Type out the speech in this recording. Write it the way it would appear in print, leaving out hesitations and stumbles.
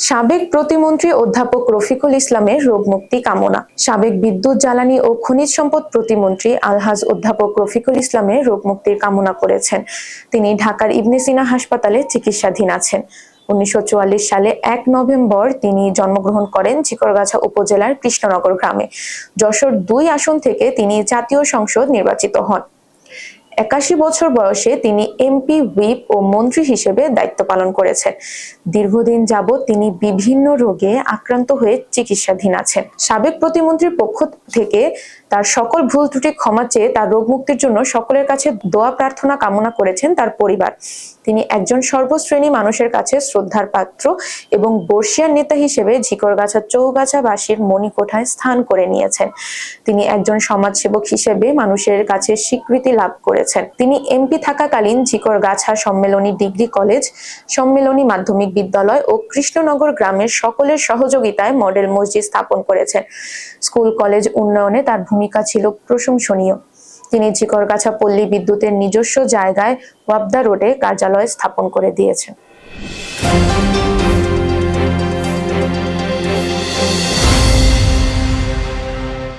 সাবেক প্রতিমন্ত্রী অধ্যাপক রফিকুল ইসলামের রোগমুক্তি কামনা। সাবেক বিদ্যুৎ, জ্বালানি ও খনিজ সম্পদ প্রতিমন্ত্রী আলহাজ অধ্যাপক রফিকুল ইসলামের রোগমুক্তির কামনা করেছেন। তিনি ঢাকার ইবনে সিনা হাসপাতালে চিকিৎসাধীন আছেন। 1944 সালে 1 নভেম্বর তিনি জন্মগ্রহণ করেন ঝিকরগাছা উপজেলার কৃষ্ণনগর গ্রামে। যশোর 2 আসন থেকে তিনি জাতীয় সংসদ নির্বাচিত হন। 81 বছর বয়সে তিনি এমপি, হুইপ ও মন্ত্রী হিসেবে দায়িত্ব পালন করেছেন। দীর্ঘদিন যাবৎ তিনি বিভিন্ন রোগে আক্রান্ত হয়ে চিকিৎসাধীন আছেন। সাবেক প্রতিমন্ত্রীর পক্ষ থেকে তার সকল ভুল ত্রুটি ক্ষমা চেয়ে তার রোগ মুক্তির জন্য সকলের কাছে দোয়া প্রার্থনা কামনা করেছেন তার পরিবার। তিনি একজন সর্বশ্রেণী মানুষের কাছে শ্রদ্ধার পাত্র এবং বর্ষিয়ার নেতা হিসেবে ঝিকরগাছা চৌগাছাবাসীর মণিকোঠায় স্থান করে নিয়েছেন। তিনি একজন সমাজসেবক হিসেবে মানুষের কাছে স্বীকৃতি লাভ করেছেন। তিনি এমপি থাকাকালীন ঝিকরগাছা সম্মেলনী ডিগ্রি কলেজ, সম্মেলনী মাধ্যমিক বিদ্যালয় ও কৃষ্ণনগর গ্রামের সকলের সহযোগিতায় মডেল মসজিদ স্থাপন করেছেন। স্কুল কলেজ উন্নয়নে তার ভূমিকা ছিল প্রশংসনীয়। তিনি ঝিকরগাছা পল্লী বিদ্যুতের নিজস্ব জায়গায় ওয়াবদা রোডে কার্যালয় স্থাপন করে দিয়েছেন।